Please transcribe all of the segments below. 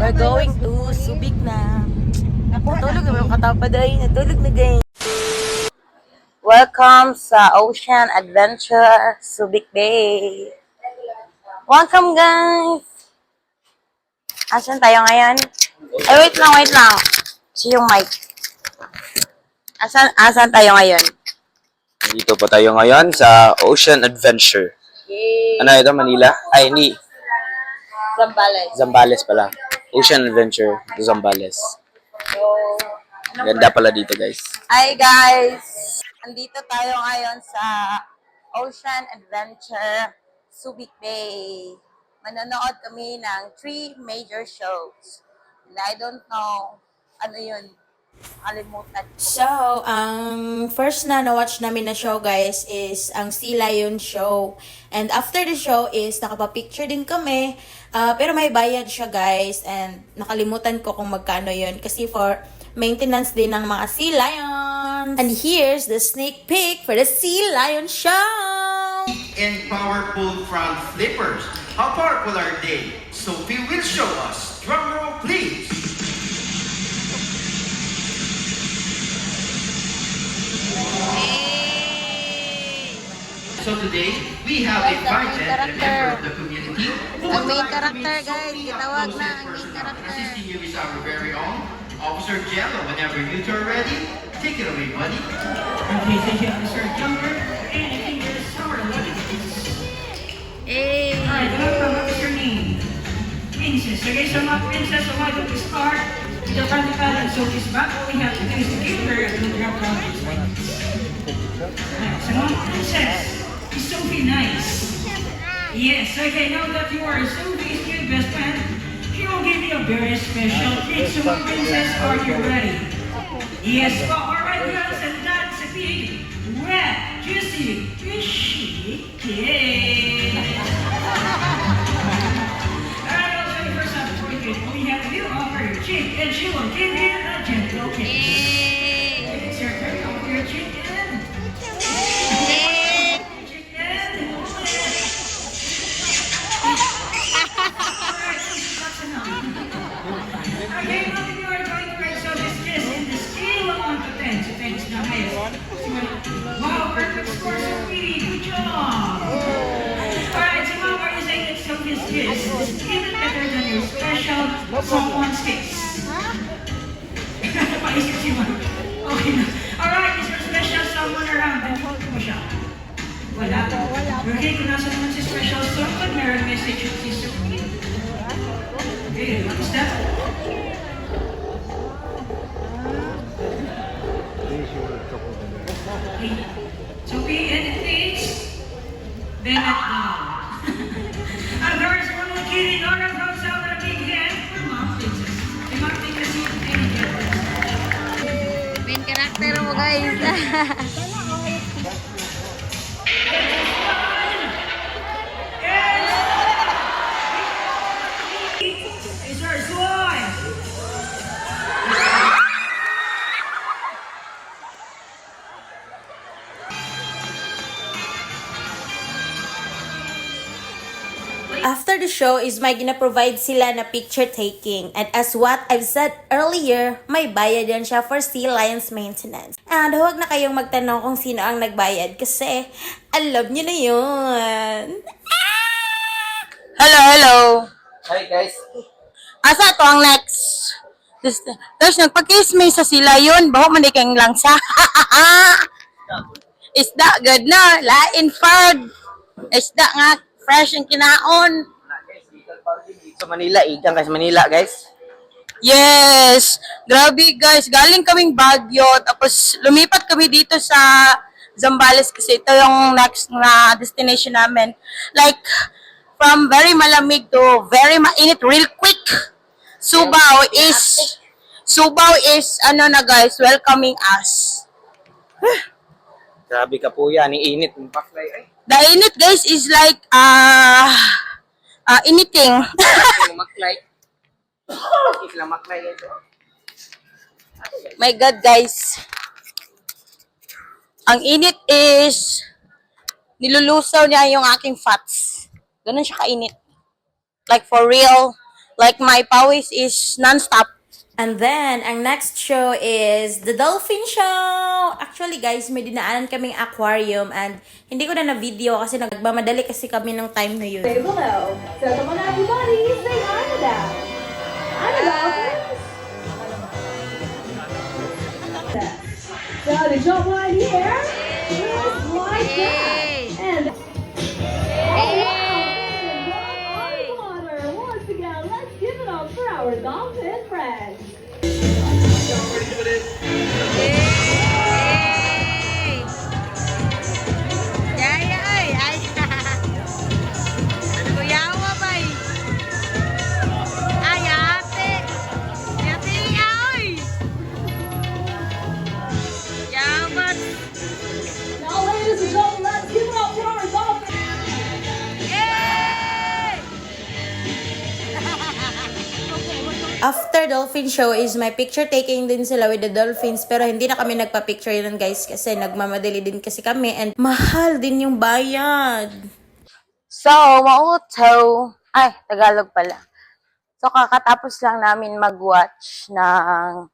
We're going to Subic na. Natulog na yung katapad ay. Natulog na guys. Welcome sa Ocean Adventure Subic Bay. Welcome guys. Asan tayo ngayon? Ay, wait lang. Si yung mic. Asan tayo ngayon? Dito po tayo ngayon sa Ocean Adventure. Yay! Ano ito, Manila? Ay, hindi. Zambales. Zambales pala. Ocean Adventure to Zambales. Ganda pala dito, guys. Hi guys! Andito tayo ngayon sa Ocean Adventure Subic Bay. Manonood kami ng 3 major shows. And I don't know ano yun. Kalimutan ko. So, ang first na na-watch namin na show, guys, is ang Sea Lion show. And after the show is nakapapicture din kami. Pero may bayad siya, guys. And nakalimutan ko kung magkano yun. Kasi for maintenance din ng mga Sea Lions. And here's the sneak peek for the Sea Lion show! And powerful front flippers. How powerful are they? Sophie will show us. Drum roll, please. So today, we have invited a member of the community who Ang would main like to character, meet guys. Sophie up Tinawag close na and ang main personal. character. Assisting you is our very own Officer Jello. Whenever you two are ready, take it away, buddy. Okay, thank you, Mr. Jumper. Anything that is sour, what is this? Hey! Alright, what is your name? Princess. Okay, so mga princess, so why don't we start with the practical and so this back. All we have to do is to give her a little drop down this way. Alright, so mga princess, is Sophie nice? Yes, okay, now that you are Sophie's new best friend, she will give you a very special treat. So mga princess, are you ready? Yes, well, alright, girls, and that's a big, red, juicy, fishy cake. Alright, I'll show you first how to work it. We have you offer your cheek, and she will give you a gentle kiss. It's your turn, offer your cheek, and... Alright, that's enough. Okay, now that you are going to write so this kiss in the scale of 1 to 10. So 10 is the highest. Wow, perfect score, Sophie. Good job. Alright, so how are you saying that Sophie's kiss is even better than your special someone's kiss? Paisip si Ma'am. Okay na. Alright, is your special someone around? Then hold mo siya. Wala. Okay, kung nasa naman si special someone, meron message yung si Sophie. Okay, what is that? Okay. Sophie, anything? Then at and there's one more kid in order from out with a big hand for Mom Princess. Si Mom Princess yung Main character mo guys. It's our slide! After the show is may gina-provide sila na picture taking. And as what I've said earlier, may bayad yan siya for Sea Lions maintenance. And huwag na kayong magtanong kung sino ang nagbayad kasi alam niyo na yun. Hello! Hi, guys. Asa to ang next? Tapos nagpag-kiss me sa sila yun. Baho man kang langsa. Isda, good na. Lain fard. Isda nga, fresh ang kinaon. Sa Manila, ikan guys, Manila, guys. Yes! Grabe guys, galing kaming Baguio. Tapos lumipat kami dito sa Zambales kasi ito yung next na destination namin. Like, from very malamig to very mainit real quick. Subaw is ano na guys, welcoming us. Grabe ka po yan, ang init ng baklay. Ay, The init guys is like anything. maklay. Isla maklay, guys. My God guys. Ang init is nilulusaw niya yung aking fats. Ganun siya kainit. Like for real. Like my pawis is non-stop. And then, ang next show is the Dolphin Show! Actually, guys, may dinaanan kaming aquarium and hindi ko na na-video kasi nagmamadali kasi kami ng time na yun. Below. So come on everybody, say hi to them. Hi to dolphins. So the jump line here is like that. And water. Once again, let's give it up for our dolphin friends. Now ladies and gentlemen, let's give it up for our dolphin. After Dolphin Show is my picture taking din sila with the dolphins pero hindi na kami nagpa-picture yun guys kasi nagmamadali din kasi kami and mahal din yung bayad. So, Tagalog pala. So, kakatapos lang namin mag-watch ng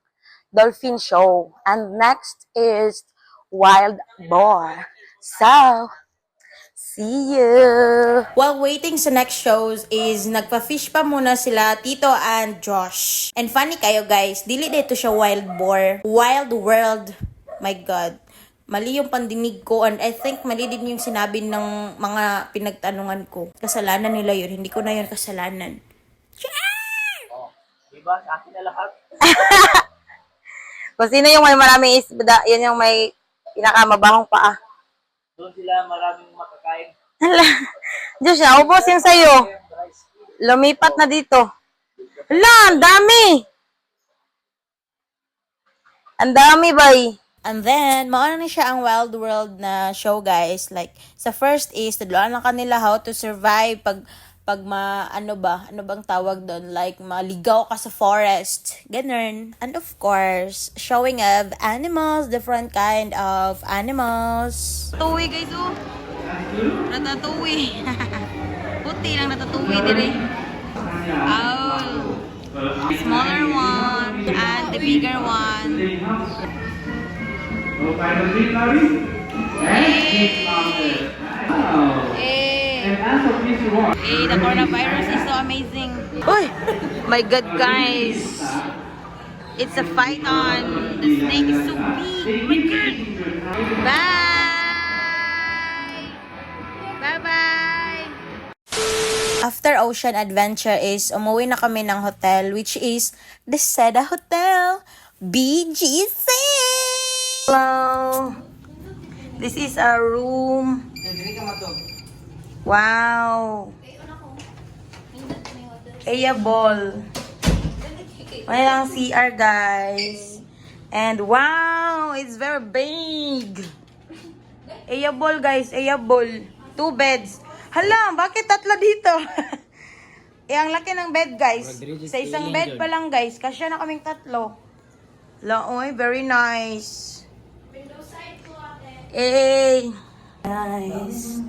Dolphin Show. And next is Wild Boar. So, see you! While waiting sa next shows is nagpa-fish pa muna sila Tito and Josh. And funny kayo guys, dili dito siya wild boar. Wild world. My God. Mali yung pandinig ko and I think mali din yung sinabi ng mga pinagtanungan ko. Kasalanan nila yun. Hindi ko na yun kasalanan. Diba? Sa akin na lahat. Kung sino yung may maraming isda, yun yung may pinakamabahong paa. Doon sila maraming makakain. Hala, Diyos na, ubos yung sayo. Lumipat na dito. Hala, ang dami! Ang dami, bay. And then, mauna na siya ang Wild World na show, guys. Like, sa first is, tudloan lang kanila how to survive pag ano bang tawag doon? Like, maligaw ka sa forest. Ganun. And of course, showing of animals, different kind of animals. Tuwi, guys, oh. Natatuwi. Puti lang natatuwi dire. Oh. Smaller one and the bigger one. Hey, the coronavirus is so amazing. Oh my God, guys. It's a python. The snake is so big. Oh my God. Bye. Bye-bye. After Ocean Adventure is umuwi na kami ng hotel which is the Seda Hotel BGC. Hello. This is our room. Wow. Eya ball. May lang CR, guys. And wow, it's very big. Eya ball, guys. Eya ball. 2 beds. Hala, bakit 3 dito? Ang laki ng bed, guys. Sa isang bed pa lang, guys. Kasya na kaming 3. Laoy, very nice. Eh, nice.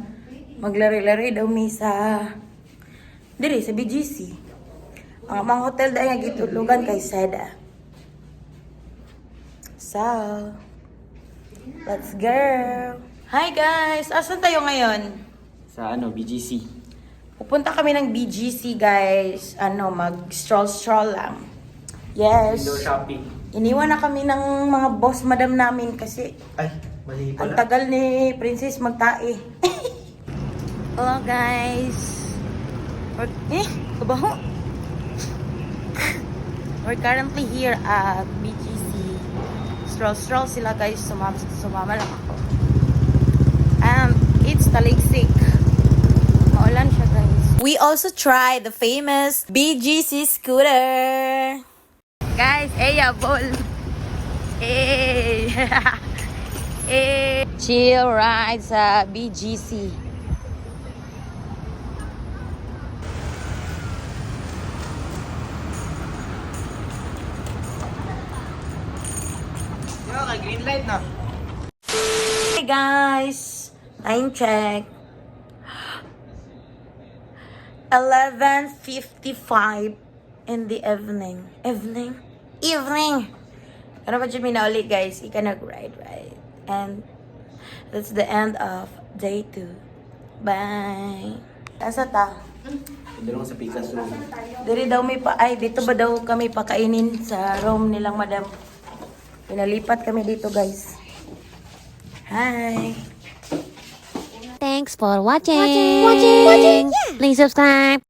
Maglari-lari daw mi sa diri sa BGC. Ang mga hotel dahil nga gitulugan kay Seda. So, let's go. Hi guys! Asan tayo ngayon? Sa BGC. Pupunta kami ng BGC, guys. Mag-stroll lang. Yes. Window shopping. Iniwan na kami ng mga boss madam namin kasi Ay, mali ang tagal ni Princess magtae. Hello, guys. Kabaho. We're currently here at BGC. Stroll sila, guys. Sumama lang ako. And it's taligsik. Maulan siya, guys. We also tried the famous BGC scooter. Guys, eya ball. Eh. Chill ride sa BGC. Green light na. Hey guys, time check. 11:55 in the evening. Evening! Pero pa dyan minauli guys, ika nag-ride, right? And that's the end of day 2. Bye! Asa ta? Dalawang sa Picasso. Diri daw may dito ba daw kami pakainin sa room nilang madam. Pinalipat kami dito guys. Hi! Thanks for watching. Please subscribe.